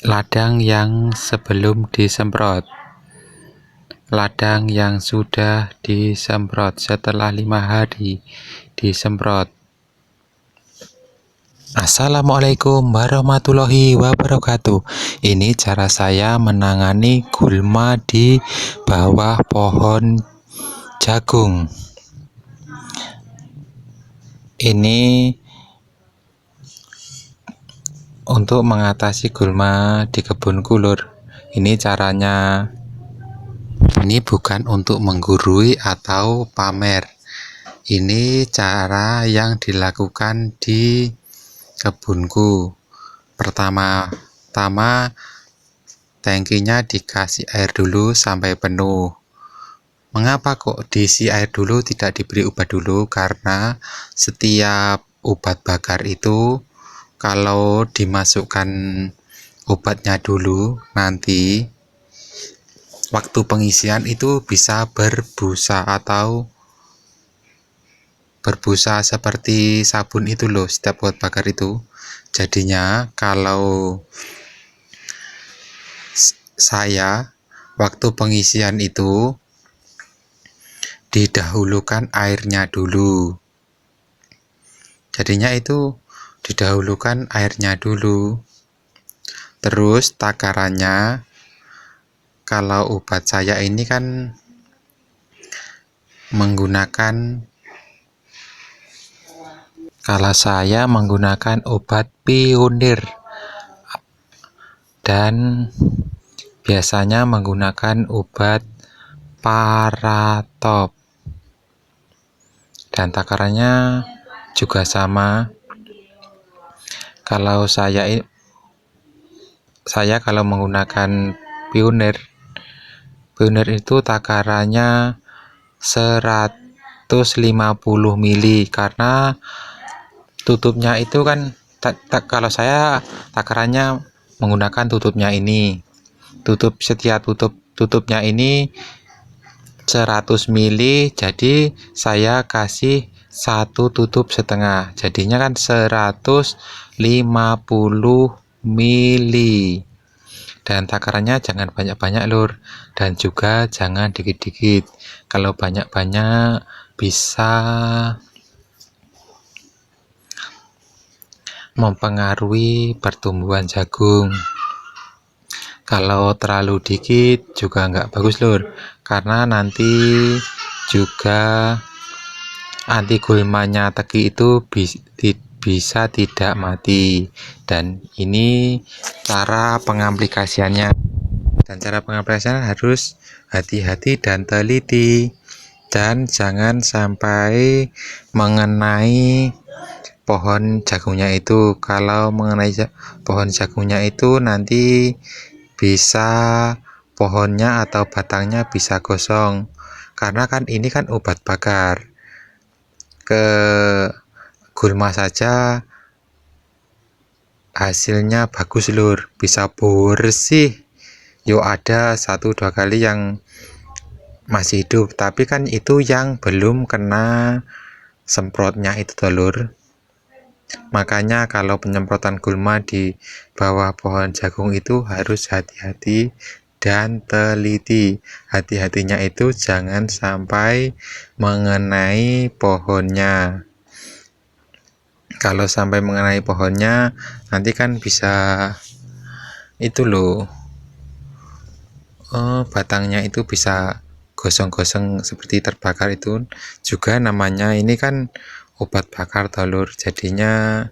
Ladang yang sebelum disemprot. Ladang yang sudah disemprot setelah 5 hari disemprot. Assalamualaikum warahmatullahi wabarakatuh. Ini cara saya menangani gulma di bawah pohon jagung. Ini untuk mengatasi gulma di kebunku, Lur. Ini caranya. Ini bukan untuk menggurui atau pamer. Ini cara yang dilakukan di kebunku. Pertama-tama tangkinya dikasih air dulu sampai penuh. Mengapa kok diisi air dulu, tidak diberi obat dulu? Karena setiap obat bakar itu kalau dimasukkan obatnya dulu, nanti waktu pengisian itu bisa berbusa atau berbusa seperti sabun itu loh, setiap obat bakar itu. Jadinya kalau saya waktu pengisian itu didahulukan airnya dulu. Jadinya itu didahulukan airnya dulu. Terus takarannya, kalau obat saya ini kan saya menggunakan obat pionir dan biasanya menggunakan obat paratop, dan takarannya juga sama. Kalau saya kalau menggunakan pionir itu takarannya 150 ml, karena tutupnya itu kan kalau saya takarannya menggunakan tutupnya ini. Setiap tutupnya ini 100 ml, jadi saya kasih satu tutup setengah, jadinya kan 150 ml. Dan takarannya jangan banyak-banyak, Lur, dan juga jangan dikit-dikit. Kalau banyak-banyak bisa mempengaruhi pertumbuhan jagung. Kalau terlalu dikit juga nggak bagus, Lur, karena nanti juga anti gulmanya teki itu bisa tidak mati. Dan ini cara pengaplikasiannya, harus hati-hati dan teliti, dan jangan sampai mengenai pohon jagungnya itu. Kalau mengenai pohon jagungnya itu nanti bisa pohonnya atau batangnya bisa gosong, karena kan ini kan obat bakar. Ke gulma saja hasilnya bagus, Lur, bisa bersih. Yo, ada 1-2 kali yang masih hidup, tapi kan itu yang belum kena semprotnya itu, Lur. Makanya kalau penyemprotan gulma di bawah pohon jagung itu harus hati-hati dan teliti. Hati-hatinya itu jangan sampai mengenai pohonnya. Kalau sampai mengenai pohonnya, nanti kan bisa itu loh, batangnya itu bisa gosong-gosong seperti terbakar. Itu juga namanya, ini kan obat bakar, Lur. Jadinya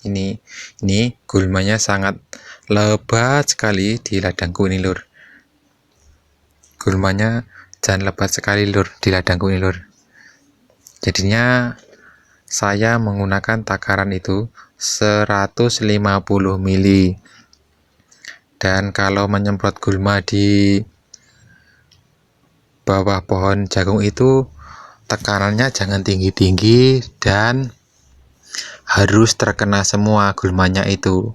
ini gulmanya sangat lebat sekali di ladangku ini, Lur. Gulmanya jangan lebat sekali, Lur, di ladangku ini, Lur. Jadinya saya menggunakan takaran itu 150 ml. Dan kalau menyemprot gulma di bawah pohon jagung itu tekanannya jangan tinggi-tinggi dan harus terkena semua gulmanya itu.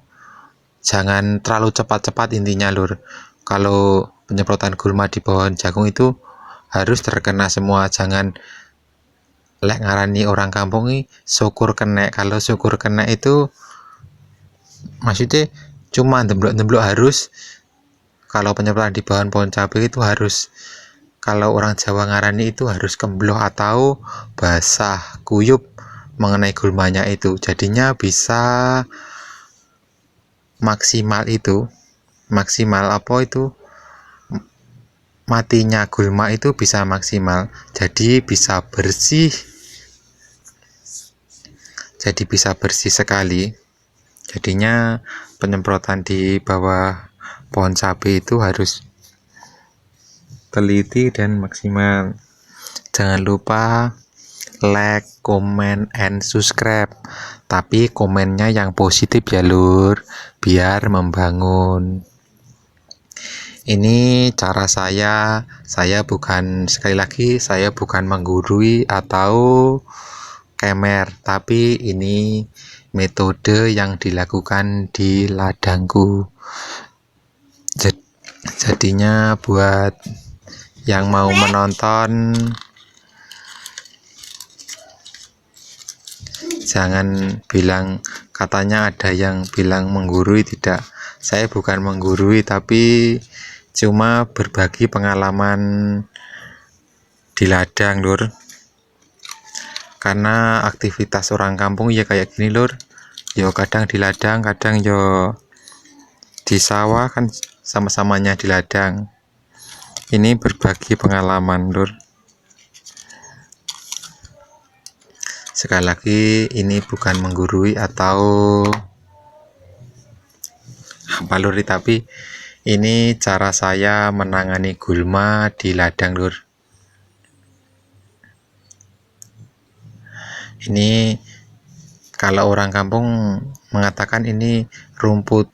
Jangan terlalu cepat-cepat intinya, Lur. Kalau penyemprotan gulma di pohon jagung itu harus terkena semua. Jangan lek ngarani orang kampung ini syukur kena. Kalau syukur kena itu maksudnya cuma demblok-demblok harus. Kalau penyemprotan di bawah pohon cabai itu harus, kalau orang Jawa ngarani itu harus kembloh atau basah kuyup mengenai gulmanya itu, jadinya bisa maksimal apa itu, matinya gulma itu bisa maksimal, jadi bisa bersih sekali. Jadinya penyemprotan di bawah pohon cabai itu harus teliti dan maksimal. Jangan lupa like, comment, and subscribe, tapi komennya yang positif ya lur, biar membangun. Ini cara saya bukan, sekali lagi, saya bukan menggurui atau kemer, tapi ini metode yang dilakukan di ladangku. Jadinya buat yang mau menonton, jangan bilang katanya ada yang bilang menggurui, tidak. Saya bukan menggurui, tapi cuma berbagi pengalaman di ladang lur, karena aktivitas orang kampung ya kayak gini lur, yo kadang di ladang, kadang yo di sawah, kan sama-samanya di ladang. Ini berbagi pengalaman lur. Sekali lagi, ini bukan menggurui atau apa lur, tapi ini cara saya menangani gulma di ladang lur. Ini kalau orang kampung mengatakan ini rumput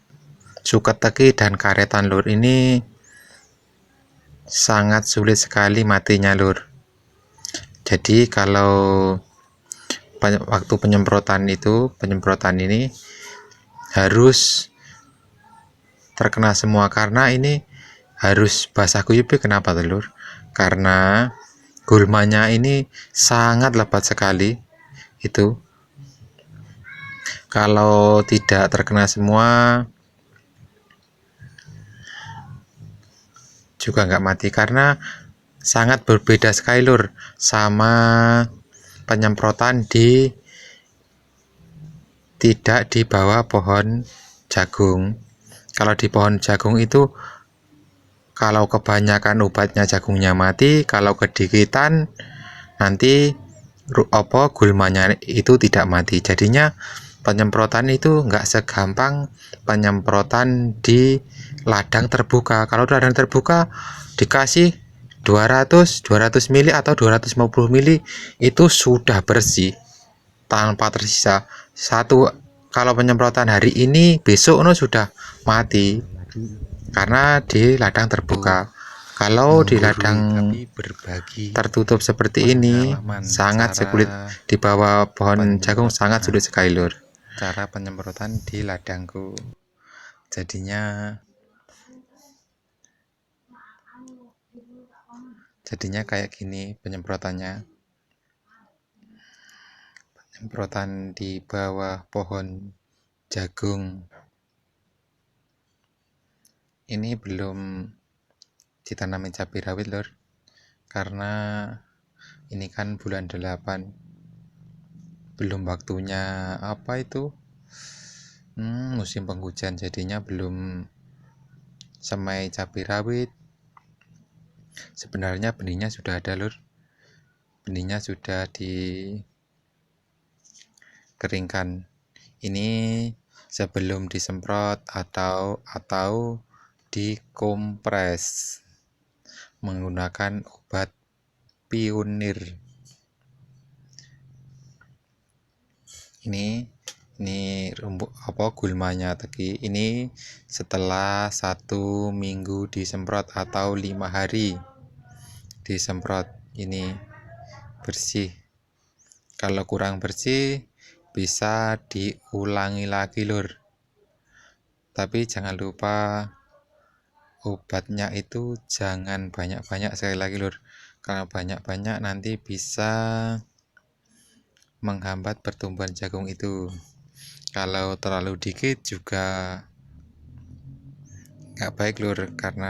suketeki dan karetan lur, ini sangat sulit sekali matinya lur. Jadi kalau waktu penyemprotan ini harus terkena semua, karena ini harus basah kuyup. Kenapa telur? Karena gulmanya ini sangat lebat sekali, itu kalau tidak terkena semua juga nggak mati, karena sangat berbeda sekali lur sama penyemprotan tidak di bawah pohon jagung. Kalau di pohon jagung itu, kalau kebanyakan obatnya jagungnya mati, kalau kedikitan nanti gulmanya itu tidak mati. Jadinya penyemprotan itu nggak segampang penyemprotan di ladang terbuka. Kalau ladang terbuka dikasih 200 mili atau 250 mili itu sudah bersih tanpa tersisa satu. Kalau penyemprotan hari ini, besok sudah mati karena di ladang terbuka. Kalau di ladang tertutup seperti ini sangat sulit, di bawah pohon jagung sangat sulit sekali lur cara penyemprotan di ladangku. Jadinya kayak gini penyemprotannya. Penyemprotan di bawah pohon jagung ini belum ditanamin cabai rawit lur, karena ini kan bulan 8, belum waktunya musim penghujan, jadinya belum semai cabai rawit. Sebenarnya benihnya sudah ada lur, benihnya sudah dikeringkan. Ini sebelum disemprot atau dikompres menggunakan obat pionir. Ini gulmanya tadi ini setelah 1 minggu disemprot atau 5 hari disemprot, ini bersih. Kalau kurang bersih bisa diulangi lagi lur, tapi jangan lupa obatnya itu jangan banyak-banyak. Sekali lagi lur, kalau banyak-banyak nanti bisa menghambat pertumbuhan jagung itu. Kalau terlalu dikit juga nggak baik lur, karena